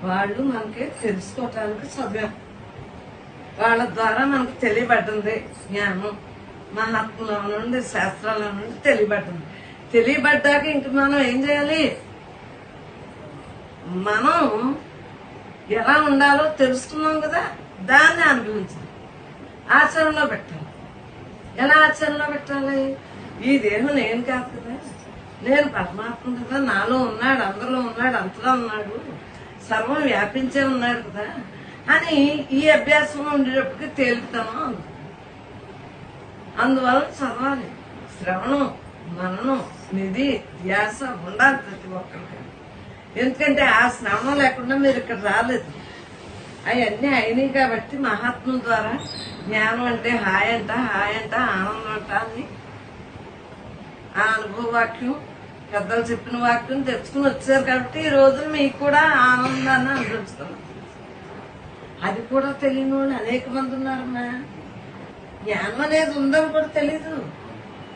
వాళ్ళు మనకి తెలుసుకోవటానికి చదివాం. వాళ్ళ ద్వారా మనకు తెలియబడ్డంది జ్ఞానం. మహాత్ముల నుండి శాస్త్రాల నుండి తెలియబడ్డంది. తెలియబడ్డాక ఇంక మనం ఏం చేయాలి? మనం ఎలా ఉండాలో తెలుసుకున్నాం కదా, దాన్ని అనుభవించాలి, ఆచరణలో పెట్టాలి. ఎలా ఆచరణలో పెట్టాలి? ఈ దేహం నేను కాదు కదా, నేను పరమాత్మ కదా, నాలో ఉన్నాడు, అందరిలో ఉన్నాడు, అంతలో ఉన్నాడు, సర్వం వ్యాపించే ఉన్నాడు కదా అని ఈ అభ్యాసంలో ఉండేటప్పటికి తేలుతాను. అందువల్ల చదవాలి. శ్రవణం, మననం, నిధి, ధ్యాస ఉండాలి ప్రతి ఒక్కరికి. ఎందుకంటే ఆ శ్రవణం లేకుండా మీరు ఇక్కడ రాలేదు. అవన్నీ అయినాయి కాబట్టి మహాత్ముల ద్వారా జ్ఞానం అంటే హాయ్ అంట, ఆనందం అంట అని ఆ అనుభవ వాక్యం, పెద్దలు చెప్పిన వాక్యం తెచ్చుకుని వచ్చారు కాబట్టి ఈ రోజు మీకు కూడా ఆనందాన్ని అనుభవిస్తున్నాం. అది కూడా తెలియని వాళ్ళు అనేక మంది ఉన్నారమ్మా. జ్ఞానం అనేది ఉందని కూడా తెలీదు.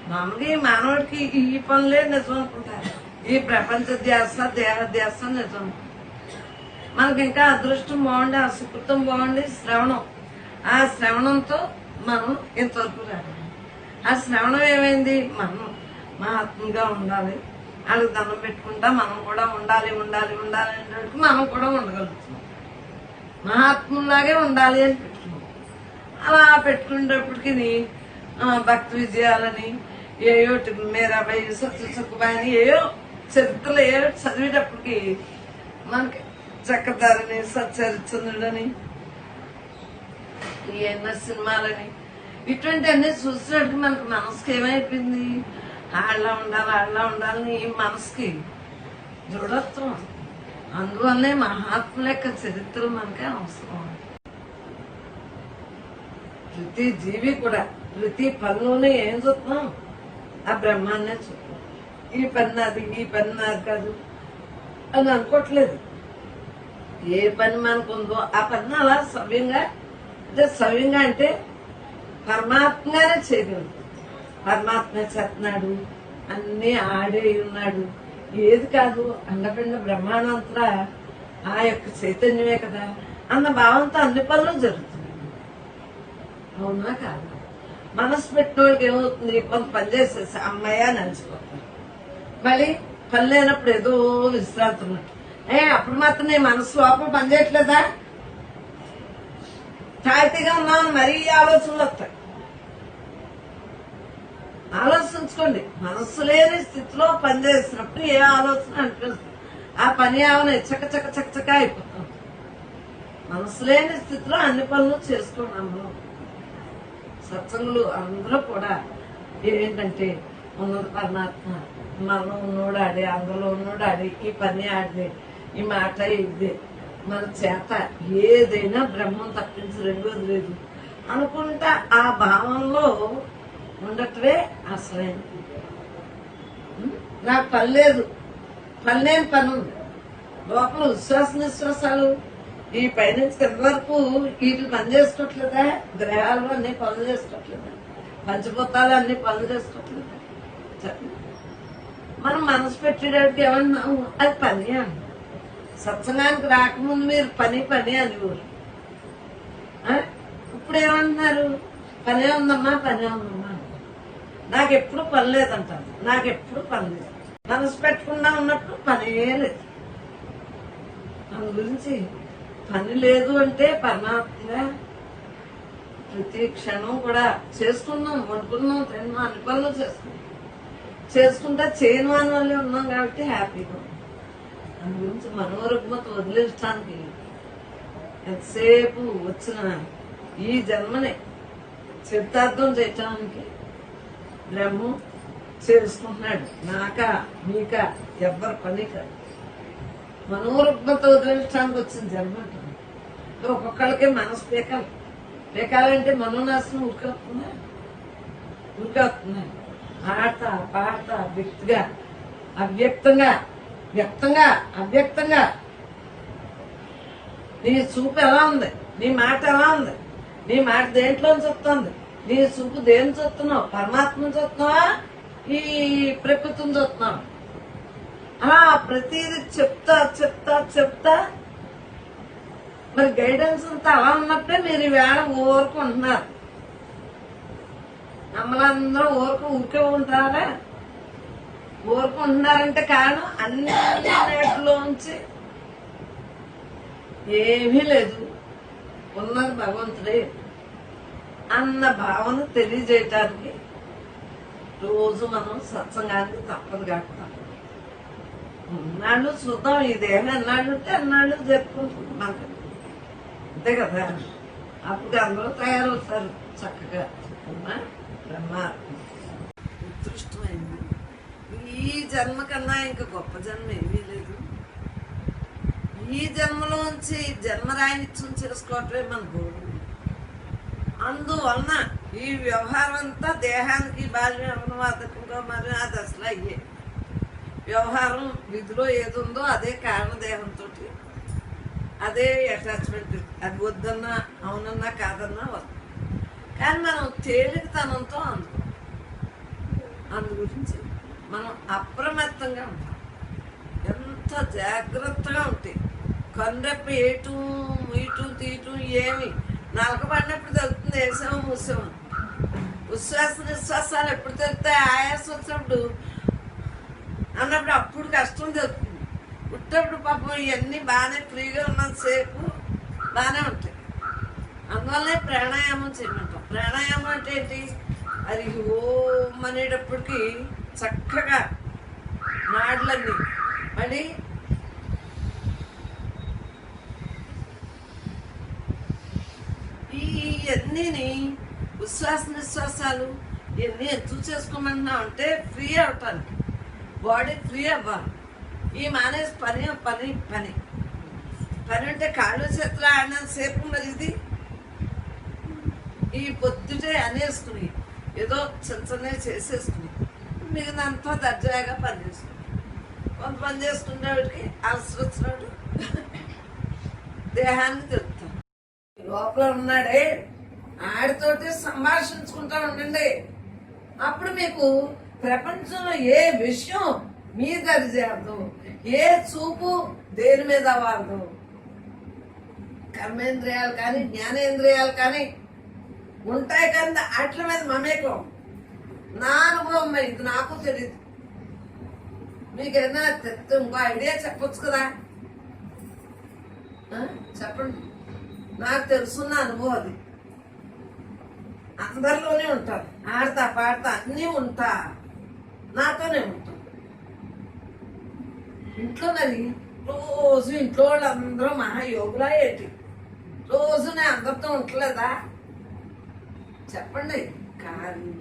మామూలుగా ఈ మానవుడికి ఈ పనులే నిజం అనుకుంటారు. ఈ ప్రపంచ ధ్యాస, దేహ ధ్యాస నిజం. మనకి ఇంకా అదృష్టం బాగుండి, ఆ సుకృతం బాగుండి, శ్రవణం, ఆ శ్రవణంతో మనం ఇంతవరకు రావాలి. ఆ శ్రవణం ఏమైంది? మనం మహాత్ముగా ఉండాలి, వాళ్ళకి దండం పెట్టుకుంటా మనం కూడా ఉండాలి అనేటట్టు మనం కూడా ఉండగలుగుతున్నాం. మహాత్ములాగే ఉండాలి అని పెట్టుకున్నాం. అలా పెట్టుకునేటప్పటికి భక్తి విజయాలని ఏయో మీరాబాయి, సత్యసుఖబాయి అని ఏయో చరిత్రలు ఏయో చదివేటప్పటికి మనకి చక్రధారని, సచ్చరిచంద్రుడని, ఎన్నో సినిమాలని ఇటువంటి అన్ని చూసినట్టు మనకు మనసుకి ఏమైపోయింది? ఆళ్ళ ఉండాలని ఈ మనసుకి దృఢత్వం. అందువల్లనే మహాత్ముల యొక్క చరిత్రలు మనకి అవసరం. ప్రతి జీవి కూడా ప్రతి పనిలోనే ఏం చూస్తున్నాం? ఆ బ్రహ్మాన్నే చూస్తున్నాం. ఈ పని నాది కాదు అని అనుకోవట్లేదు. ఏ పని మనకు ఉందో ఆ పని అలా సవ్యంగా అంటే పరమాత్మగానే చేయగలదు. పరమాత్మ చేస్తున్నాడు, అన్ని ఆడే ఉన్నాడు. ఏది కాదు, అండపిండ బ్రహ్మాండంతా ఆ యొక్క చైతన్యమే కదా అన్న భావంతో అన్ని పనులు జరుగుతుంది. అవునా కాదు? మనసు పెట్టిన వాళ్ళకి ఏమవుతుంది? కొంత పని చేసేసి అమ్మాయ నడిచిపోతారు. మళ్ళీ పని లేనప్పుడు ఏదో విశ్రాంతి ఉన్నట్టు. అప్పుడు మాత్రం నీ మనసు లోపల పనిచేయట్లేదా? తాయితీగా ఉన్నామని మరీ ఆలోచనలు వస్తాయి. ఆలోచించుకోండి. మనస్సు లేని స్థితిలో పనిచేసినప్పుడు ఏ ఆలోచన అనిపిస్తుంది? ఆ పని ఏమైనా చక్క అయిపోతుంది. మనస్సు లేని స్థితిలో అన్ని పనులు చేసుకోండి. అందరూ సత్సంగులు అందరూ కూడా ఏంటంటే ఉన్నది పరమాత్మ, మనం ఉన్నోడు ఆడే, అందులో ఉన్నోడు ఆడే, ఈ పని ఆడే, ఈ మాట ఇదే, మన చేత ఏదైనా బ్రహ్మం తప్పించి రెండోది లేదు అనుకుంటా ఆ భావంలో ఉండటమే అసలైనది. నాకు పని లేదు, పని లేని పని ఉంది. లోపల విశ్వాస నిశ్వాసాలు ఈ పైనుంచి కింద వరకు వీటిని పని చేసుకోవట్లేదా? గ్రహాలు అన్ని పనులు చేసుకోవట్లేదా? పంచభూతాలు అన్ని పనులు చేసుకోవట్లేదా? మనం మనసు పెట్టేటప్పుడు ఏమన్నాము? అది పని అన్న. సత్సంగానికి రాకముందు మీరు పని అనేవారు. ఇప్పుడు ఏమంటున్నారు? పనే ఉందమ్మా. నాకెప్పుడు పని లేదంటారు. నాకెప్పుడు పని లేదు. మనసు పెట్టకుండా ఉన్నప్పుడు పనే లేదు. అందు గురించి పని లేదు అంటే పరమాత్మగా ప్రతి క్షణం కూడా చేసుకున్నాం, వండుకున్నాం, తిన్నాం, అన్ని పనులు చేసుకుంటా చేయను అని వాళ్ళే ఉన్నాం కాబట్టి హ్యాపీగా ఉన్నాం. అందు గురించి మనోరుగ్మత వదిలేయడానికి ఎంతసేపు వచ్చిన ఈ జన్మని చిత్తార్థం చేయటానికి బ్రహ్మం చేసుకుంటున్నాడు. మీక ఎవ్వరు పని కాదు. మనోరుగ్మత వదిలేయటానికి వచ్చిన జన్మ అంటారు. ఒక్కొక్కళ్ళకి మనసు పేకాలంటే మనోనాశనం ఉరికొస్తున్నాయి. ఆడతా పాడతా వ్యక్తిగా అవ్యక్తంగా నీ చూపు ఎలా ఉంది? నీ మాట ఎలా ఉంది? నీ మాట దేంట్లో చూస్తుంది? నీ చూపు దేని చూస్తున్నావు? పరమాత్మను చూస్తున్నావా? ఈ ప్రకృతిని చూస్తున్నావు? అలా ప్రతిదీ చెప్తా మరి గైడెన్స్ అంతా అలా ఉన్నప్పుడే మీరు ఈవేళ ఊరుకుంటున్నారు. అమ్మలందరూ ఊరికే ఉంటారా? ఊరుకుంటున్నారంటే కారణం అన్నిటిలోంచి ఏమీ లేదు, ఉన్నది భగవంతుడే అన్న భావన తెలియజేయటానికి రోజు మనం సత్సంగానికి తప్పదు కాకుండా అన్నాళ్ళు చూద్దాం. ఈ దేహం ఎన్నాళ్ళు ఉంటే అన్నాళ్ళు జరుపుకుంటుంది మనకు, అంతే కదా. అప్పుడు అందరూ తయారవుతారు చక్కగా. బ్రహ్మ ఉత్కృష్టమైంది. ఈ జన్మ కన్నా ఇంకా గొప్ప జన్మ ఏమీ లేదు. ఈ జన్మలోంచి జన్మరాయినిత్యం చేసుకోవటమే మన గోడు. అందువలన ఈ వ్యవహారం అంతా దేహానికి బాల్యం యవనవాదకంగా మరి ఆ దశలో అయ్యే వ్యవహారం. విధిలో ఏది ఉందో అదే కారణదేహంతో అదే అటాచ్మెంట్. అది వద్దన్నా అవునన్నా కాదన్నా వద్దు. కానీ మనం తేలికతనంతో అందు గురించి మనం అప్రమత్తంగా ఉంటాం. ఎంత జాగ్రత్తగా ఉంటాయి. కన్నెప్ప ఏటు ఇటు తీటు ఏమి నలకబడినప్పుడు తెలుస్తుంది వేసాము మూసాము. ఉచ్ఛ్వాస నిశ్వాసాలు ఎప్పుడు తెలుస్తాయి? ఆయాసం వచ్చినప్పుడు అన్నప్పుడు అప్పుడు కష్టం తెలుస్తుంది. పుట్టప్పుడు పాపం ఇవన్నీ బాగానే ఫ్రీగా ఉన్నంతసేపు బాగానే ఉంటాయి. అందువల్లనే ప్రాణాయామం చేయమంటాం. ప్రాణాయామం అంటే ఏంటి? అది ఓం అనేటప్పటికి చక్కగా నాడులన్నీ మళ్ళీ ఇవన్నీని ఉచ్ఛ్వాస నిశ్వాసాలు ఇవన్నీ ఎందుకు చేసుకోమంటున్నాం అంటే ఫ్రీ అవటానికి, బాడీ ఫ్రీ అవ్వాలి. ఈ మానేసి పని పని పని పని అంటే కాళ్ళు చేతులు ఆడినంతసేపు మరి ఇది ఈ పొద్దుటే అనేసుకుని ఏదో చిన్న చేసేసుకుని మిగతాంతా దర్జాగా పని చేసుకుని కొంత పని చేసుకునేవాడికి అలసట వచ్చినాడు దేహాన్ని తెలుపుతాం. లోపల ఉన్నాడే ఆడితోటి సంభాషించుకుంటా ఉండండి. అప్పుడు మీకు ప్రపంచంలో ఏ విషయం మీ దరిచేరదు, ఏ చూపు దేని మీద అవ్వదు. కర్మేంద్రియాలు కానీ జ్ఞానేంద్రియాలు కానీ ఉంటాయి కానీ వాటి మీద మమేకం. నా అనుభవం మరి ఇది నాకు తెలియదు. మీకు ఏదైనా ఇంకో ఐడియా చెప్పొచ్చు కదా, చెప్పండి. నాకు తెలుసున్న అనుభవం అది. అందరిలోనే ఉంటారు, ఆడతా పాడతా అన్నీ ఉంటా, నాతోనే ఉంటాం. ఇంట్లో మరి రోజు ఇంట్లో వాళ్ళందరూ మహాయోగులా ఏంటి? రోజు నేను అందరితో ఉండలేదా? చెప్పండి. కానీ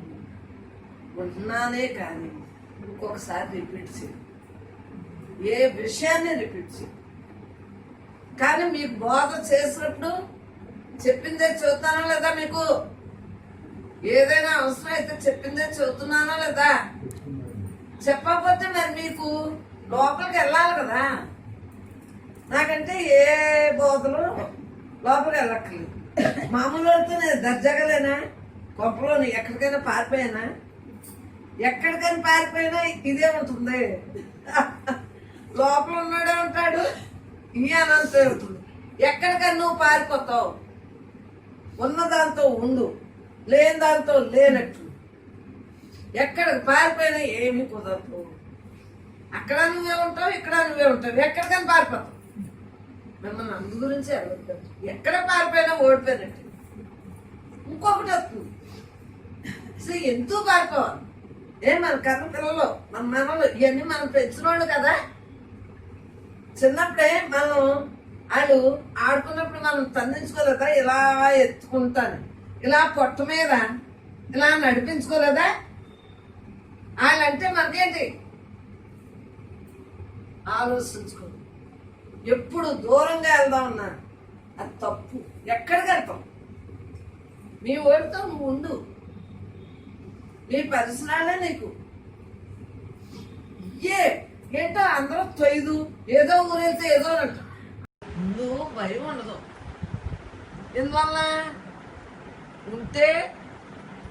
ఉంటున్నానే కానీ ఇంకొకసారి రిపీట్ చేయి, ఏ విషయాన్ని రిపీట్ చేయి. కానీ మీకు బోధ చేసినప్పుడు చెప్పిందే చదువుతానా లేదా? మీకు ఏదైనా అవసరం అయితే చెప్పిందే చదువుతున్నానా లేదా? చెప్పకపోతే మరి మీకు లోపలికి వెళ్ళాలి కదా. నాకంటే ఏ బోధలు లోపలికి వెళ్ళక్కర్లేదు. మామూలు వాళ్ళతో నేను దర్జాగలేనా? కొంపలోని ఎక్కడికైనా పారిపోయినా, ఎక్కడికైనా పారిపోయినా ఇదే ఉంటుంది. లోపల ఉన్నాడే ఉంటాడు, ఈ అనంతం ఉంటుంది. ఎక్కడికైనా నువ్వు పారిపోతావు. ఉన్నదాంతో ఉండు, లేని దాంతో లేనట్టు. ఎక్కడికి పారిపోయినా ఏమీ కుదరదు. అక్కడ నువ్వే ఉంటావు, ఇక్కడ నువ్వే ఉంటావు. ఎక్కడికైనా పారిపోతావు. మిమ్మల్ని అందు గురించి అడుగుతారు. ఎక్కడ పారిపోయినా ఓడిపోయినట్టు. ఇంకొకటి వస్తుంది, అసలు ఎందుకు పారిపోవాలి? మన కర్ర పిల్లలు మన మనలు ఇవన్నీ మనం పెంచినోళ్ళు కదా. చిన్నప్పుడే మనం వాళ్ళు ఆడుకున్నప్పుడు మనం తందించుకోలేదా? ఇలా ఎత్తుకుంటాను, ఇలా పొట్ట మీద ఇలా నడిపించుకోలేదా? వాళ్ళంటే మనకేంటి? ఆలోచించుకో. ఎప్పుడు దూరంగా వెళ్దాం అన్నా అది తప్పు. ఎక్కడికి వెళ్తాం? మీ ఓడితో నువ్వు ఉండు, నీ పరిసరాలే నీకు. ఏంటో అందరూ తొయ్యదు, ఏదో ఊరైతే ఏదో అంట. ముందు భయం ఉండదు. ఎందువల్ల? ఉంటే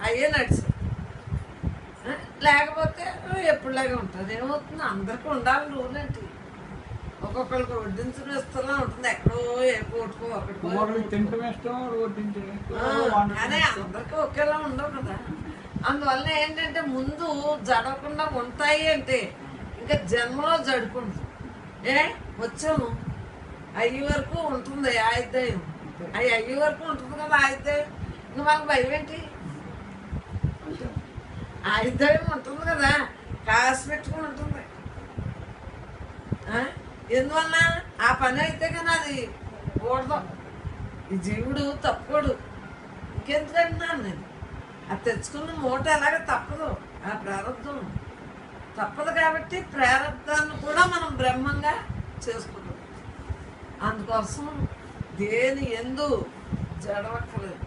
అయ్యే నడిచి, లేకపోతే ఎప్పుడులాగే ఉంటుంది. ఏమవుతుంది? అందరికీ ఉండాలి రూల్ ఏంటి? ఒక్కొక్కరికి వడ్డించిన ఇస్తూనే ఉంటుంది. ఎక్కడో ఏపో ఓటుకో ఒకటికో ఒకరికి తింటం ఇష్టం, వడ్డించడం కానీ అందరికీ ఒకేలా ఉండవు కదా. అందువల్ల ఏంటంటే ముందు జడకుండా ఉంటాయి అంటే ఇంకా జన్మలో జడుకుంటుంది. వచ్చాము అయ్యి వరకు ఉంటుంది ఆయుర్దాయం, అయ్యి వరకు ఉంటుంది కదా ఆయుర్దాయం. ఇంకా మనకు భయం ఏంటి? ఆయుర్దాయం ఉంటుంది కదా, కాసు పెట్టుకుని ఉంటుంది. ఎందువల్ల ఆ పని అయితే కానీ అది కూడదు. ఈ జీవుడు తప్పుకోడు. ఇంకెందుకంటున్నాను నేను, అది తెచ్చుకున్న మూట ఎలాగ తప్పదు. ఆ ప్రారంభం తప్పదు కాబట్టి ప్రారంభాన్ని కూడా మనం బ్రహ్మంగా చేసుకుంటాం. అందుకోసం దేని ఎందు జడవక్కలేదు,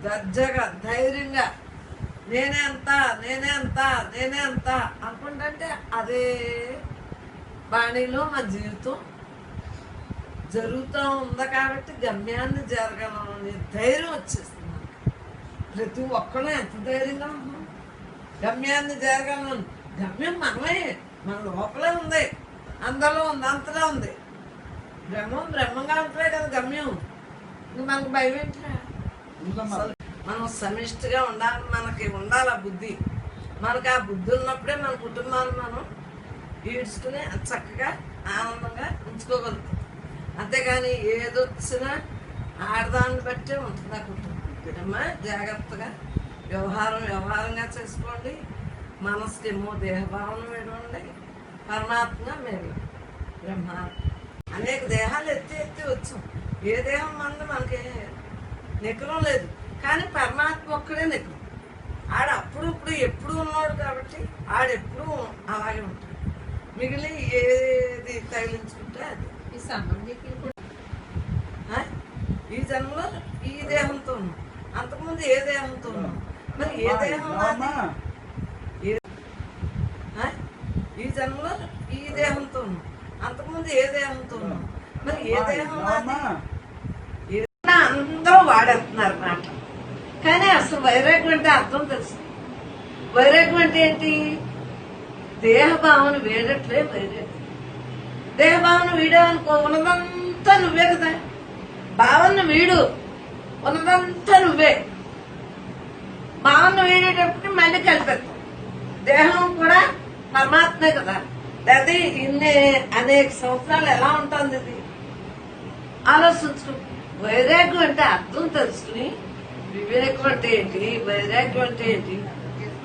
దర్జాగా ధైర్యంగా నేనే అంత నేనే అంత నేనే అంత అనుకుంటే అదే బాణీలో మా జీవితం జరుగుతూ ఉంది. కాబట్టి గమ్యాన్ని జరగాలని ధైర్యం వచ్చేస్తుంది. ప్రతి ఒక్కరు ఎంత ధైర్యంగా ఉన్నాం, గమ్యాన్ని జరగాలని. గమ్యం మనమే, మన లోపలే ఉంది, అందరిలో ఉంది, అంతలో ఉంది. బ్రహ్మంగా ఉంటే కదా గమ్యం. మనకు భయం ఏంటా? మనం సమిష్టిగా ఉండాలి, మనకి ఉండాలి ఆ బుద్ధి. మనకు ఆ బుద్ధి ఉన్నప్పుడే మన కుటుంబాన్ని మనం ఈడ్చుకుని చక్కగా ఆనందంగా ఉంచుకోగలుగుతాం. అంతేగాని ఏదొచ్చినా ఆడదాన్ని బట్టే ఉంటుంది ఆ కుటుంబం. అమ్మా జాగ్రత్తగా వ్యవహారంగా చేసుకోండి. మనసుకేమో దేహభావన విడండి, పరమాత్మ మీరు బ్రహ్మాత్మ. అనేక దేహాలు ఎత్తి వచ్చాం. ఏ దేహం మనకి నికరం లేదు, కానీ పరమాత్మ ఒక్కడే నికరం. ఆడ అప్పుడు ఇప్పుడు ఎప్పుడు ఉన్నాడు కాబట్టి ఆడెప్పుడు అలాగే ఉంటాడు. మిగిలి ఏది తగిలించుకుంటే అది ఈ సంబంధికులు ఈ జన్మలో ఈ దేహంతో ఉన్నాం, అంతకుముందు ఏ దేహంతో ఉన్నాం. మరి ఏ దేహం ఈ జన్మలో ఈ దేహంతో ఉన్నాం, అంతకుముందు ఏ దేహంతో ఉన్నాం. మరి ఏ దేహం అందరూ వాడేస్తున్నారు మాట. కానీ అసలు వైరాగ్యం అంటే అర్థం తెలుసు. వైరాగ్యం అంటే ఏంటి? దేహభావన వేడట్లే వైరాగ్యం. దేహభావన వీడేవనుకో ఉన్నదంతా నువ్వే కదా. భావన వీడు, ఉన్నదంతా నువ్వే. భావన వీడేటప్పుడు మళ్ళీ కలిపేస్తాం. దేహం కూడా పరమాత్మే కదా. లేకపోతే ఇన్ని అనేక సంవత్సరాలు ఎలా ఉంటుంది ఇది ఆలోచించు. వైరాగ్యం అంటే అర్థం తెలుసుకుని వివేకం అంటే ఏంటి, వైరాగ్యం అంటే ఏంటి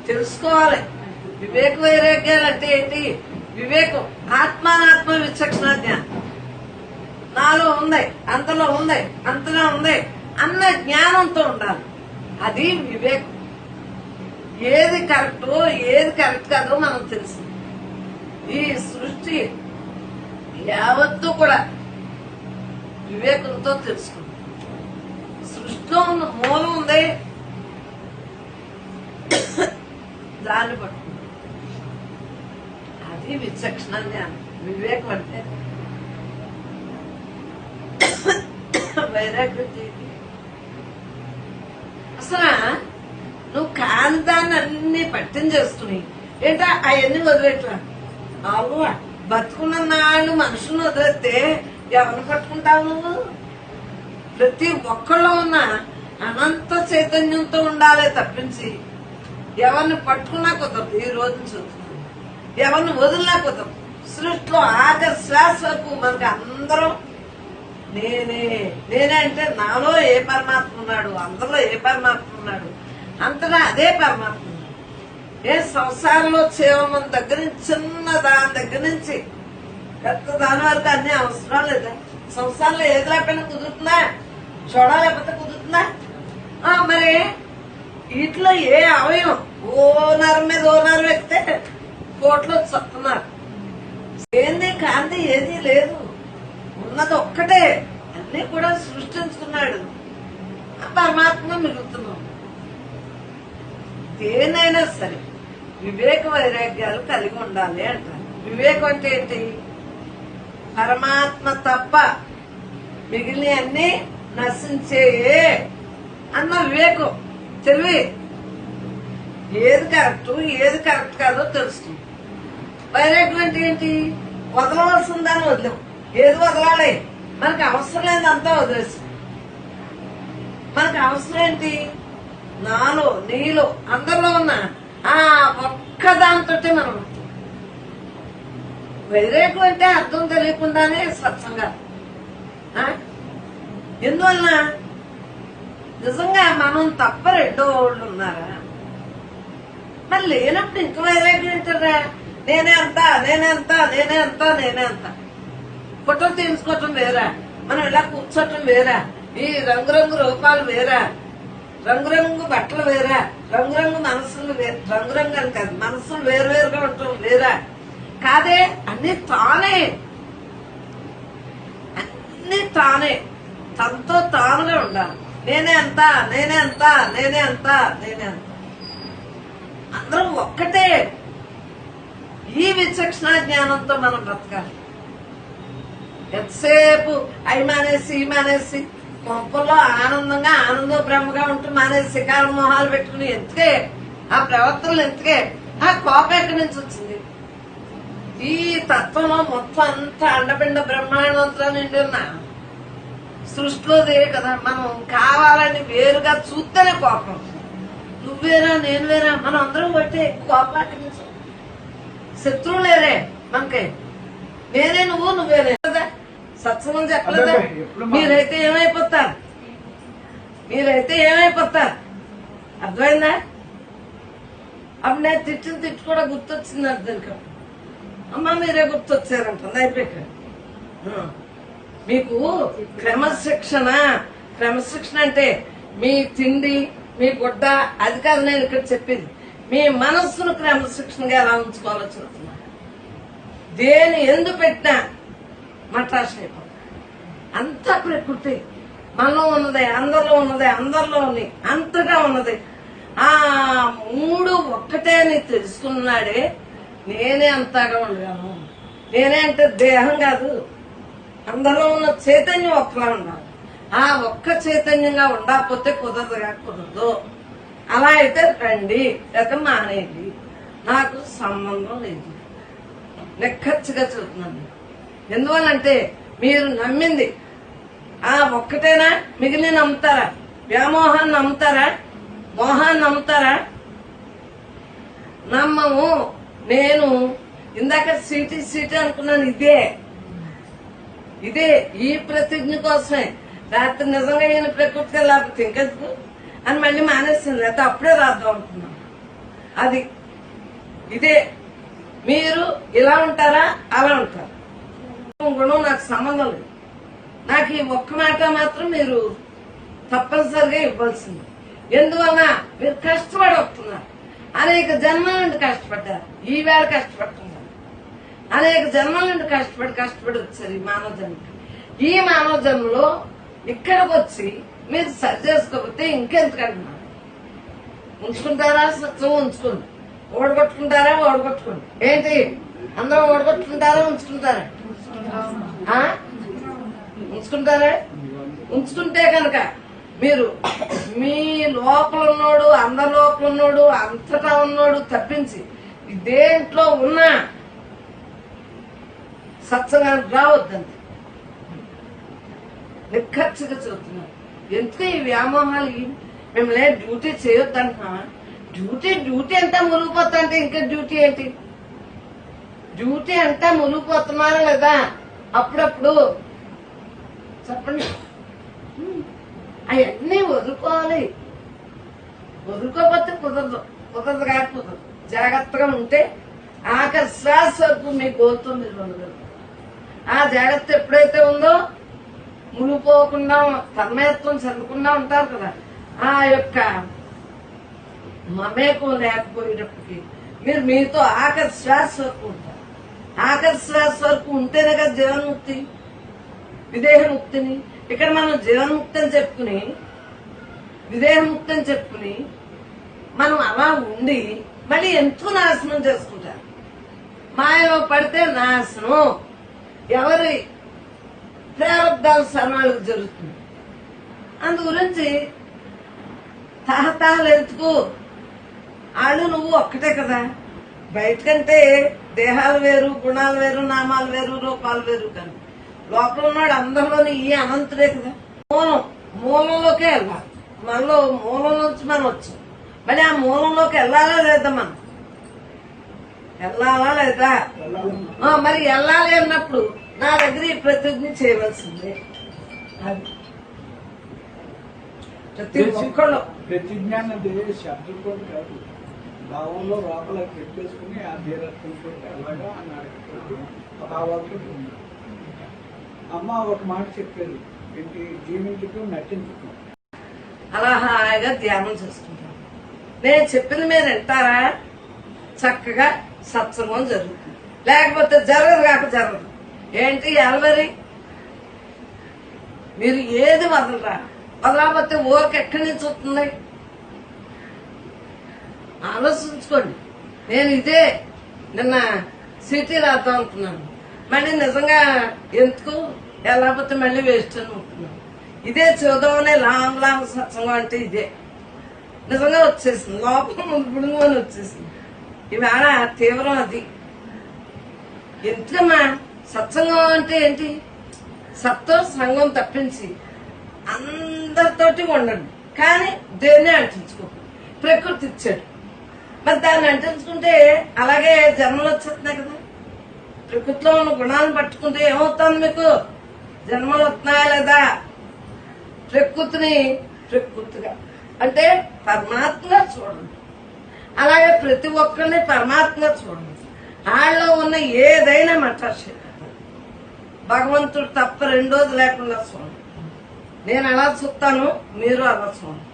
తెలుసుకోవాలి. వివేక వైరాగ్యాలు అంటే ఏంటి? వివేకం ఆత్మానాత్మ విచక్షణ జ్ఞానం. నాలో ఉంది, అంతలో ఉంది, అంతలో ఉంది అన్న జ్ఞానంతో ఉండాలి. అది వివేకం. ఏది కరెక్టో ఏది కరెక్ట్ కాదో మనం తెలుసు. ఈ సృష్టి యావత్తు కూడా వివేకంతో తెలుసుకుంది. సృష్టిలో ఉన్న మూలం ఉంది, దాన్ని పట్టుకుంది. అది విచక్షణ జ్ఞానం. వివేకం అంటే వైరాగ్యం చేయండి. అసలు నువ్వు కాని దాన్ని అన్ని పట్టించేసుకుని ఏంటో అవన్నీ వదిలేట్లా. అవు బతుకున్న నాళ్ళు మనుషులను వదిలేస్తే ఎవరిని పట్టుకుంటావు నువ్వు? ప్రతి ఒక్కళ్ళు ఉన్న అనంత చైతన్యంతో ఉండాలే తప్పించి ఎవరిని పట్టుకున్నా కుదరదు. ఈ రోజు చూస్తున్నాం, ఎవరిని వదిలినా కుదరదు. సృష్టిలో ఆఖరి శ్వాస వరకు మనకి అందరం నేనే నేనే అంటే నాలో ఏ పరమాత్మ ఉన్నాడు, అందరిలో ఏ పరమాత్మ ఉన్నాడు, అంతటా అదే పరమాత్మ. ఏ సంసారంలో చేవమని దగ్గర నుంచి చిన్న దాని దగ్గర నుంచి పెద్ద దాని వరకు అన్ని అవసరం లేదా? సంసారంలో ఏది లేకపోయినా కుదురుతుందా? చూడాలేకపోతే కుదురుతుందా? మరి వీటిలో ఏ అవయం ఓనర్ మీద ఓనర్ ఎక్కితే కోట్లు చెప్తున్నారు. ఏంది కాంతి ఏది లేదు, ఉన్నది ఒక్కటే. అన్ని కూడా సృష్టించుకున్నాడు పరమాత్మ. మిగులుతున్నాం దేనైనా సరే వివేక వైరాగ్యాలు కలిగి ఉండాలి అంటారు. వివేకం అంటే ఏంటి? పరమాత్మ తప్ప మిగిలిన అన్ని నశించే అన్న వివేకం. తెలివి ఏది కరెక్ట్ ఏది కరెక్ట్ కాదో తెలుస్తుంది. వైరాగ్యం అంటే ఏంటి? వదలవలసిన దాన్ని వదిలేం. ఏది వదలాలి? మనకు అవసరం లేదంతా వదిలేసి మనకు అవసరం ఏంటి? నాలో నీలో అందరిలో ఉన్న ఆ ఒక్క దాంతో మనం వైరాగ్యం అంటే అర్థం తెలియకుండానే స్వచ్ఛంగా. ఎందువల్ల నిజంగా మనం తప్ప రెండో వాళ్ళు ఉన్నారా? మరి లేనప్పుడు ఇంక వైరాగ్యం ఏంటరా? నేనే అంత నేనే అంత నేనే అంత నేనే అంత. ఫోటోలు తీసుకోవటం వేరా, మనం ఇలా కూర్చోటం వేరా, ఈ రంగురంగు రూపాలు వేరా, రంగురంగు బట్టలు వేరా, రంగురంగు మనసులు రంగురంగు అని కాదు, మనసులు వేరువేరుగా ఉండటం వేరా కాదే. అన్ని తానే, అన్ని తానే, తనతో తానుగా ఉండాలి. నేనే అంత నేనే అంత నేనే అంత నేనే అంత. అందరం ఒక్కటే. ఈ విచక్షణ జ్ఞానంతో మనం బ్రతకాలి. ఎంతసేపు అవి మానేసి ఈ మానేసి కొంపల్లో ఆనందంగా ఆనందో బ్రహ్మగా ఉంటూ మానేసి శిఖార మొహాలు పెట్టుకుని ఎందుకే ఆ ప్రవర్తనలు? ఎందుకే ఆ కోపం ఎక్కడి నుంచి వచ్చింది? ఈ తత్వంలో మొత్తం అంతా అండపిండ బ్రహ్మాండంతో నిండి ఉన్న సృష్టిలోదే కదా. మనం కావాలని వేరుగా చూస్తేనే కోపం. నువ్వేరా నేను వేరా, మనం అందరం బట్టే కోపం ఎక్కడి నుంచి? శత్రువు లేరే మనకి, నేనే నువ్వు నువ్వేనే కదా. సత్సంగం చెప్పలేదా? మీరైతే ఏమైపోతారు? మీరైతే ఏమైపోతారు? అర్థమైందా? అప్పుడు నేను తిట్టిన తిట్టు కూడా గుర్తొచ్చింది అర్థం. అమ్మ మీరే గుర్తొచ్చారంట అయిపోయాక. మీకు క్రమశిక్షణ అంటే మీ తిండి మీ గుడ్డ అది కాదు నేను ఇక్కడ చెప్పింది. మీ మనస్సును క్రమశిక్షణగా ఎలా ఉంచుకోవాలో చెప్తున్నా. దేని ఎందు పెట్టినా మటాష్ అయిపోతుంది. అంతా ప్రకృతి మనలో ఉన్నదే, అందరిలో ఉన్నదే, అందరిలోని అంతగా ఉన్నది. ఆ మూడు ఒక్కటే అని తెలుసుకున్నాడే నేనే అంతగా ఉండగాను. నేనే అంటే దేహం కాదు, అందరిలో ఉన్న చైతన్యం ఒక్కలా ఉండాలి. ఆ ఒక్క చైతన్యంగా ఉండకపోతే కుదరదు. అలా అయితే రండి, లేక మానేయండి, నాకు సంబంధం లేదు. నిక్కచ్చిగా చెబుతున్నాను. ఎందువల్లంటే మీరు నమ్మింది ఆ ఒక్కటేనా? మిగిలిన నమ్ముతారా? వ్యామోహాన్ని నమ్ముతారా? మోహాన్ని నమ్ముతారా? నమ్మము. నేను ఇందాక సీటీ అనుకున్నాను. ఇదే ఈ ప్రతిజ్ఞ కోసమే. రాత్రి నిజంగా ఈయన ప్రకృతిగా లేకపోతే ఇంకెందుకు అని మళ్ళీ మానేసింది. లేకపోతే అప్పుడే రాద్దాం అనుకున్నాను. అది ఇదే. మీరు ఇలా ఉంటారా అలా ఉంటారా? గుణం నాకు సంబంధం లేదు. నాకు ఈ ఒక్క మాట మాత్రం మీరు తప్పనిసరిగా ఇవ్వాల్సింది. ఎందువల్ల మీరు కష్టపడి వస్తున్నారు. అనేక జన్మల నుండి కష్టపడ్డారు. ఈవేళ కష్టపడుతున్నారు. అనేక జన్మల నుండి కష్టపడి వచ్చారు ఈ మానవ జన్మకి. ఈ మానవ జన్మలో ఇక్కడికి వచ్చి మీరు సరి చేసుకోకపోతే ఇంకెందుకంటున్నారు? ఉంచుకుంటారా? సత్యం ఉంచుకోండి. ఓడగొట్టుకుంటారా? ఓడగొట్టుకోండి. ఏంటి అందరూ ఓడగొట్టుకుంటారా? ఉంచుకుంటారా? ఉంచుకుంటారా? ఉంచుకుంటే కనుక మీరు మీ లోపల ఉన్నోడు, అందరి లోపల ఉన్నోడు, అంతటా ఉన్నోడు తప్పించి దేంట్లో ఉన్నా సత్సంగానికి రావద్దండి. నిక్కచ్చిగా చెబుతున్నారు. ఎందుకు ఈ వ్యామోహాలు? మిమ్మల్ని డ్యూటీ చేయొద్దంటున్నా. డ్యూటీ అంతా మునిగిపోతా అంటే ఇంకా డ్యూటీ ఏంటి? డ్యూటీ అంతా మునిగిపోతున్నారా లేదా? అప్పుడప్పుడు చెప్పండి. అవన్నీ వదులుకోవాలి. వదులుకోకపోతే కుదరదు కాకపోతే జాగ్రత్తగా ఉంటే ఆఖరి శ్వాస వరకు మీ గోల్తో మీరు ఉండగలరు. ఆ జాగ్రత్త ఎప్పుడైతే ఉందో మునిగిపోకుండా తన్మయత్వం చెందకుండా ఉంటారు కదా. ఆ యొక్క మమేకం లేకపోయేటప్పటికి మీరు మీతో ఆఖరి శ్వాస వరకు ఉంటారు. ఆఖరి శ్వాస వరకు ఉంటేనే కదా జీవన్ముక్తి, విదేహముక్తిని. ఇక్కడ మనం జీవన్ముక్తి అని చెప్పుకుని విదేహముక్తి అని చెప్పుకుని మనం అలా ఉండి మళ్ళీ ఎందుకు నాశనం చేసుకుంటారు? మాయలో పడితే నాశనం. ఎవరి ప్రారంధాలు సర్వాలకు జరుగుతుంది. అందు గురించి తహతహలు ఎందుకు? వాళ్ళు నువ్వు ఒక్కటే కదా. బయటకంటే దేహాలు వేరు, గుణాలు వేరు, నామాలు వేరు, రూపాలు వేరు. కానీ లోపల ఉన్నాడు అందరిలోని ఈ అనంతుడే కదా. మూలంలోకే వెళ్ళాలి. మనలో మూలం నుంచి మనం వచ్చాం. మరి ఆ మూలంలోకి వెళ్ళాలా లేదా? మనం వెళ్ళాలా లేదా? మరి వెళ్ళాలి అన్నప్పుడు నా దగ్గర ఈ ప్రతిజ్ఞ చేయవలసిందే. అది ప్రతి ఒక్కళ్ళు ప్రతిజ్ఞ అన్నది శబ్దంతో కాదు, భావంలో లోపల పెట్టేసుకుని ఆ ధీరత్వంతో అలాగా అన్నాడు. భావాలతో ఉంది. అమ్మ ఒక మాట చెప్పారు ఏంటి, జీవించుతూ నటించుతూ. అలా హాయిగా ధ్యానం చేసుకుంటాం. నేను చెప్పింది మీరు వింటారా? చక్కగా సత్సంగం జరుగుతుంది. లేకపోతే జరగదు కాక జరగదు. ఏంటి ఎలవరి? మీరు ఏది వదలరా? వదలకపోతే ఊరికి ఎక్కడి నుంచి వస్తుంది? ఆలోచించుకోండి. నేను ఇదే నిన్న సిటీ రాద్దాం అనుకున్నాను. మళ్ళీ నిజంగా ఎందుకు వెళ్ళకపోతే మళ్ళీ వేస్ట్ అని అనుకున్నాను. ఇదే చూద్దామనే లాంగ్ లాంగ్ సత్సంగం అంటే ఇదే నిజంగా వచ్చేసింది. లోపల ముందుని వచ్చేసింది. ఈవేళ తీవ్రం అది. ఎందుకమ్మా సత్సంగం అంటే ఏంటి? సత్తో సంఘం తప్పించి అందరితోటి ఉండండి, కానీ దేన్నే అంటించుకోండి. ప్రకృతి ఇచ్చాడు, మరి దాన్ని అంటించుకుంటే అలాగే జన్మలు వచ్చేస్తున్నాయి కదా. ప్రకృతిలో ఉన్న గుణాలను పట్టుకుంటే ఏమవుతుంది? మీకు జన్మలు వస్తున్నాయా లేదా? ప్రకృతిని ప్రకృతిగా అంటే పరమాత్మగా చూడండి. అలాగే ప్రతి ఒక్కరిని పరమాత్మగా చూడండి. వాళ్ళలో ఉన్న ఏదైనా మటాశ భగవంతుడు తప్ప రెండోది లేకుండా చూడండి. నేను అలా చూస్తాను, మీరు అలా చూడండి.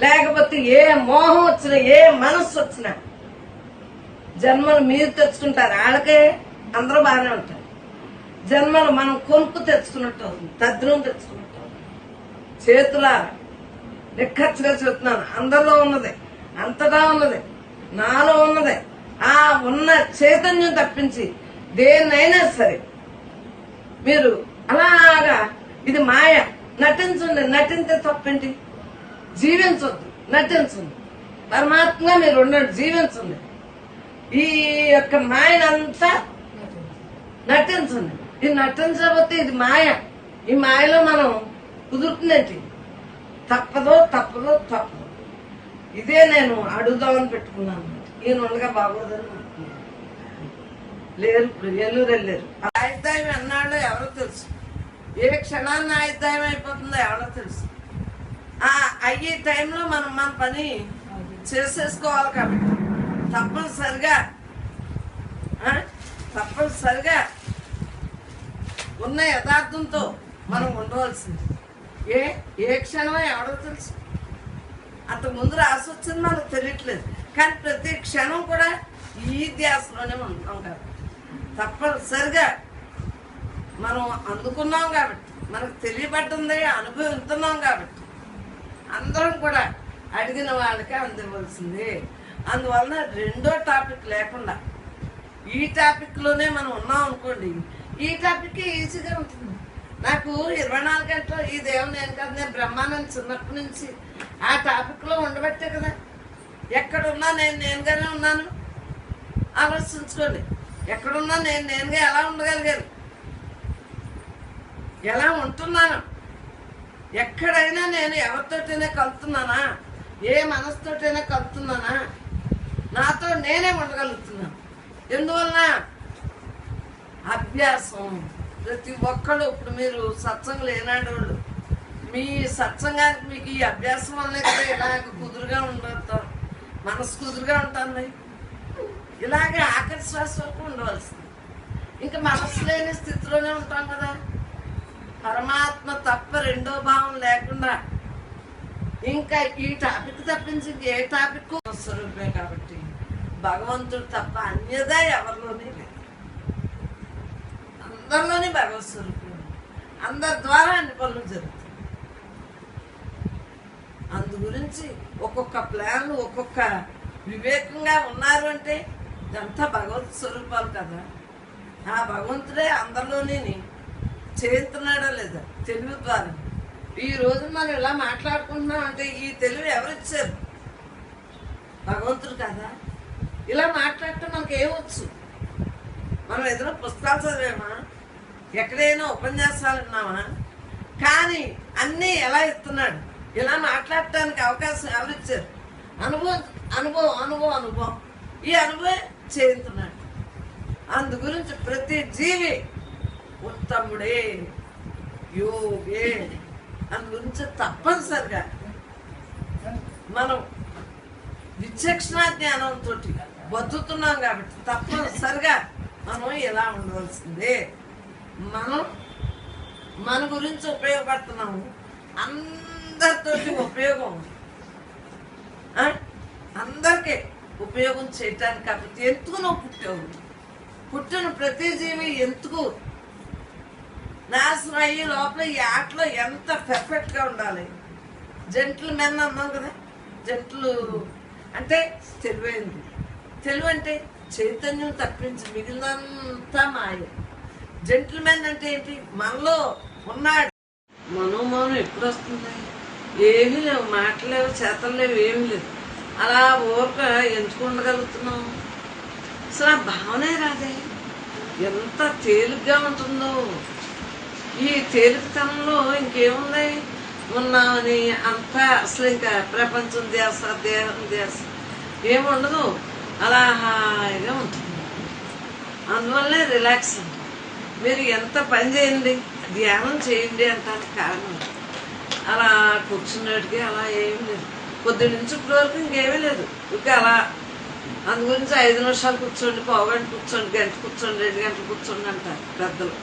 లేకపోతే ఏ మోహం వచ్చినా, ఏ మనస్సు వచ్చినా జన్మలు మీరు తెచ్చుకుంటారు. వాళ్ళకే అందరూ బాగానే ఉంటారు. జన్మలు మనం కొనుక్కు తెచ్చుకున్నట్టు అవుతుంది, తద్దినం తెచ్చుకున్నట్టు అవుతుంది. చేతులారా నిక్కచ్చిగా చెప్తున్నాను. అందరిలో ఉన్నది, అంతటా ఉన్నది, నాలో ఉన్నది. ఆ ఉన్న చైతన్యం తప్పించి దేన్నైనా సరే మీరు అలాగా ఇది మాయ నటించండి. నటించే తప్పేంటి? జీవించొద్దు, నటించండి. పరమాత్మగా మీరు ఉండండి, జీవించండి. ఈ యొక్క మాయనంతా నటించండి. ఇది నటించకపోతే ఇది మాయ. ఈ మాయలో మనం కుదురుతున్నట్టు తప్పదో తప్పదో తప్పదు. ఇదే నేను అడుగుదామని పెట్టుకున్నాను. ఈయన ఉండగా బాగోదని పెట్టుకున్నాను. లేరు, ఇప్పుడు ఏలూరు వెళ్ళారు. ఆయుర్దాయం అన్నాడో ఎవరో తెలుసు. ఏ క్షణాన్ని ఆయుర్దాయం అయిపోతుందో ఎవరో తెలుసు. అయ్యే టైంలో మనం మన పని చేసేసుకోవాలి. కాబట్టి తప్పనిసరిగా ఉన్న యథార్థంతో మనం ఉండవలసింది. ఏ క్షణమో ఎవడో తెలుసు. అంతకు ముందు రాసి వచ్చింది మనకు తెలియట్లేదు, కానీ ప్రతి క్షణం కూడా ఈ ధ్యాసలోనే ఉంటాం. కాబట్టి తప్పనిసరిగా మనం అందుకున్నాం, కాబట్టి మనకు తెలియబడ్డంది, అనుభవిస్తున్నాం. కాబట్టి అందరం కూడా అడిగిన వాళ్ళకే అందివ్వాల్సింది. అందువలన రెండో టాపిక్ లేకుండా ఈ టాపిక్లోనే మనం ఉన్నాం అనుకోండి, ఈ టాపిక్ ఈజీగా ఉంటుంది. నాకు 24 గంటలు ఈ దేవుని నేను కదా, నేను బ్రహ్మానంద చిన్నప్పటి నుంచి ఆ టాపిక్లో ఉండబట్టే కదా ఎక్కడున్నా నేనుగానే ఉన్నాను. ఆలోచించుకోండి, ఎక్కడున్నా నేనుగా ఎలా ఉండగలిగాను, ఎలా ఉంటున్నాను. ఎక్కడైనా నేను ఎవరితోటైనా కలుతున్నానా, ఏ మనసుతోటైనా కలుతున్నానా, నాతో నేనే ఉండగలుగుతున్నాను. ఎందువలన? అభ్యాసం. ప్రతి ఒక్కళ్ళు ఇప్పుడు మీరు సత్సంగం లేనాడోళ్ళు మీ సత్సంగానికి మీకు ఈ అభ్యాసం వల్లనే కదా ఇలాగ కుదురుగా ఉండతారు, మనసు కుదురుగా ఉంటుంది. ఇలాగే ఆఖరి శ్వాస వరకు ఉండవలసింది. ఇంకా మనసు లేని స్థితిలోనే ఉంటాం కదా. పరమాత్మ తప్ప రెండో భావం లేకుండా ఇంకా ఈ టాపిక్ తప్పించి ఏ టాపిక్ స్వరూపే. కాబట్టి భగవంతుడు తప్ప అన్యదా ఎవరిలోనే లేదు. అందరిలోనే భగవత్ స్వరూపం, అందరి ద్వారా అన్ని పనులు జరుగుతాయి. అందు గురించి ఒక్కొక్క ప్లాన్లు ఒక్కొక్క వివేకంగా ఉన్నారు అంటే ఇదంతా భగవత్ స్వరూపాలు కదా. ఆ భగవంతుడే అందరిలోనే చేస్తున్నాడా లేదా తెలివి ద్వారా. ఈ రోజు మనం ఇలా మాట్లాడుకుంటున్నాం అంటే ఈ తెలివి ఎవరిచ్చారు? భగవంతుడు కదా. ఇలా మాట్లాడటం మనకు ఏమొచ్చు? మనం ఏదైనా పుస్తకాలు చదివేమా? ఎక్కడైనా ఉపన్యాసాలు విన్నామా? కానీ అన్నీ ఎలా ఇస్తున్నాడు, ఇలా మాట్లాడటానికి అవకాశం ఎవరిచ్చారు? అనుభవం అనుభవం అనుభవం అనుభవం, ఈ అనుభవం చేస్తున్నాడు. అందు గురించి ప్రతి జీవి ఉత్తముడే, యోగే. అందు గురించి తప్పనిసరిగా మనం విచక్షణ జ్ఞానంతో బతుకుతున్నాం కాబట్టి తప్పనిసరిగా మనం ఇలా ఉండవలసిందే. మనం మన గురించి ఉపయోగపడుతున్నాము, అందరితోటి ఉపయోగం, అందరికీ ఉపయోగం చేయటానికి కాబట్టి ఎందుకు నువ్వు పుట్టావు? పుట్టిన ప్రతి జీవి ఎందుకు నాశనం అయ్యి లోపల ఈ ఆటలో ఎంత పర్ఫెక్ట్గా ఉండాలి. జంటలు మెన్ అన్నాం కదా, జంటలు అంటే తెలివైంది. తెలివి అంటే చైతన్యం తప్పించి మిగిలినంతా మాయ. జెంటిల్మెన్ అంటే ఏంటి? మనలో ఉన్నాడు. మనోమౌనం ఎప్పుడు వస్తుంది? ఏమీ లేవు, మాటలు లేవు, చేతలు లేవు, ఏమీ లేవు. అలా ఊరక ఎందుకు ఉండగలుగుతున్నాం? అసలు ఆ భావనే రాదే. ఎంత తేలిగ్గా ఉంటుందో. ఈ తేలికతనంలో ఇంకేముంది? ఉన్నామని అంతా అసలు ఇంకా ప్రపంచం ధ్యాస, దేహం ధ్యాస ఏముండదు. అలా హాయిగా ఉంటుంది. అందువల్లే రిలాక్స్ ఉంటుంది. మీరు ఎంత పని చేయండి, ధ్యానం చేయండి అంటానికి కారణం అలా కూర్చున్నట్టుగా అలా ఏమీ లేదు. పొద్దున్న నుంచి ఇప్పటి వరకు ఇంకేమీ లేదు. ఇంకా అలా అందు గురించి 5 నిమిషాలు కూర్చోండి, పావుగంట కూర్చోండి, గంట కూర్చోండి, 2 గంటలు కూర్చోండి అంటారు పెద్దలు.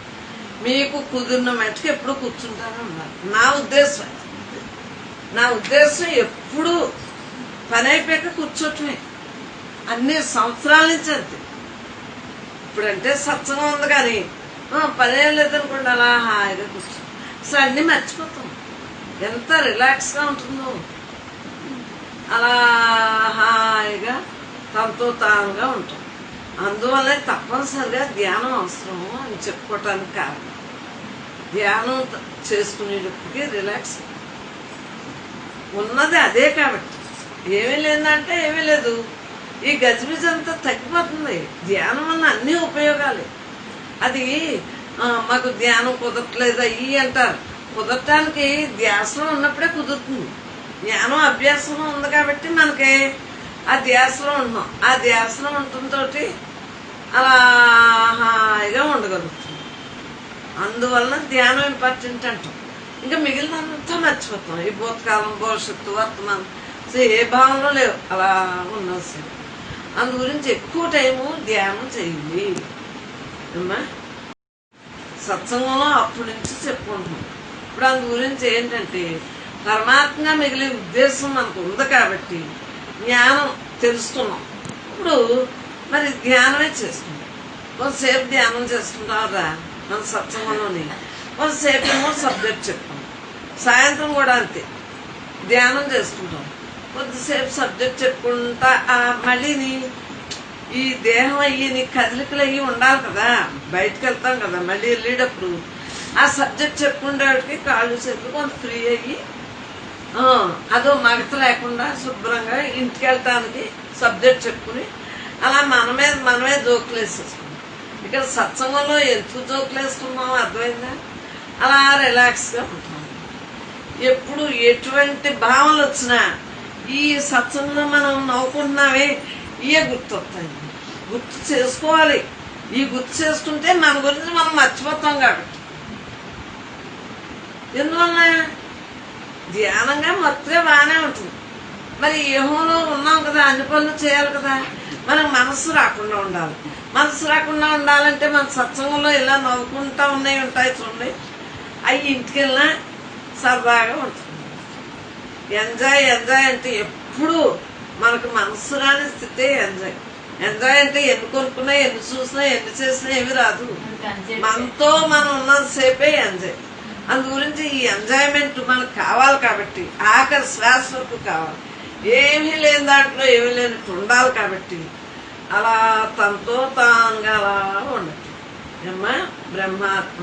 మీకు కుదిరిన మట్టుకు ఎప్పుడు కూర్చుంటానే ఉన్నారు. నా ఉద్దేశం ఎప్పుడు పని అయిపోయాక కూర్చోటమే. అన్ని సంవత్సరాల నుంచి అంతే. ఇప్పుడంటే సత్సంగం ఉంది కానీ పని ఏం లేదనుకోండి, అలా హాయిగా కూర్చో. అసలు అన్నీ మర్చిపోతాం. ఎంత రిలాక్స్గా ఉంటుందో. అలా హాయిగా తనతో తానుగా ఉంటాం. అందువల్లే తప్పనిసరిగా ధ్యానం అవసరం అని చెప్పుకోవటానికి కారణం. ధ్యానం చేసుకునేటప్పటికీ రిలాక్స్ ఉన్నది అదే కాబట్టి. ఏమీ లేదంటే ఏమీ లేదు. ఈ గజిబిజి అంతా తగ్గిపోతుంది. ధ్యానం వల్ల అన్ని ఉపయోగాలే. అది మాకు ధ్యానం కుదరట్లేదు అయ్యి అంటారు. కుదరటానికి ధ్యాసలో ఉన్నప్పుడే కుదురుతుంది. జ్ఞానం అభ్యాసంలో ఉంది కాబట్టి మనకి ఆ ధ్యాసలో ఉంటున్నాం. ఆ ధ్యాసలో ఉండటంతో అలా హాయిగా ఉండగలుగుతుంది. అందువలన ధ్యానం ఇంపార్టెంట్ అంటాం. ఇంకా మిగిలినంతా మర్చిపోతాం. ఈ భూతకాలం, భవిష్యత్తు, వర్తమానం ఏ భావంలో లేవు. అలా ఉన్నాం సరే. అందు గురించి ఎక్కువ టైము ధ్యానం చేయండి అమ్మా. సత్సంగంలో అప్పటి నుంచి చెప్పుకుంటున్నాం. ఇప్పుడు అందు గురించి ఏంటంటే పరమాత్మగా మిగిలే ఉద్దేశం మనకు ఉంది కాబట్టి జ్ఞానం తెలుసుకున్నాం. ఇప్పుడు మరి ధ్యానమే చేసుకుంటాం. కొంతసేపు ధ్యానం చేసుకుంటారా మన సత్సంగంలోని, కొంతసేపు ఏమో సబ్జెక్ట్ చెప్తాం. సాయంత్రం కూడా అంతే ధ్యానం చేసుకుంటాం. కొద్దిసేపు సబ్జెక్ట్ చెప్పుకుంటా మళ్ళీని ఈ దేహం అయ్యి నీ కదలికలు అయ్యి ఉండాలి కదా. బయటకు వెళ్తాం కదా, మళ్ళీ వెళ్ళేటప్పుడు ఆ సబ్జెక్ట్ చెప్పుకునేవాడికి కాళ్ళు చేతులు కొంత ఫ్రీ అయ్యి అదో మగత లేకుండా శుభ్రంగా ఇంటికి వెళ్ళటానికి సబ్జెక్ట్ చెప్పుకుని అలా మనమే జోకులు వేసేసుకున్నాం. ఇక్కడ సత్సంగంలో ఎందుకు జోకులు వేసుకున్నామో అర్థమైందా? అలా రిలాక్స్గా ఉంటాం. ఎప్పుడు ఎటువంటి భావనలు వచ్చినా ఈ సత్సంగంలో మనం నవ్వుకుంటున్నామే ఇవే గుర్తొస్తాయి. గుర్తు చేసుకోవాలి. ఈ గుర్తు చేసుకుంటే మన గురించి మనం మర్చిపోతాం కాబట్టి. ఎందువల్ల ధ్యానంగా మొత్తగా బాగానే ఉంటుంది. మరి యూహంలో ఉన్నాం కదా, అన్ని పనులు చేయాలి కదా. మనకు మనస్సు రాకుండా ఉండాలి. మనస్సు రాకుండా ఉండాలంటే మన సత్సంగంలో ఇలా నవ్వుకుంటా ఉంటాయి చూడండి, అవి ఇంటికి వెళ్ళినా సరదాగా ఉంటుంది. ఎంజాయ్ అంటే ఎప్పుడు మనకు మనసు రాని స్థితే ఎంజాయ్ అంటే ఎన్ని కొనుక్కున్నా, ఎన్ని చూసినా, ఎన్ని చేసినా ఏమి రాదు. మనతో మనం ఉన్నంతసేపే ఎంజాయ్. అందు గురించి ఈ ఎంజాయ్మెంట్ మనకు కావాలి కాబట్టి ఆఖరి శ్వాస వరకు కావాలి. ఏమీ లేని దాంట్లో ఏమీ లేనట్టు ఉండాలి కాబట్టి అలా తనతో తానుగా అలా ఉండదు. బ్రహ్మాత్మ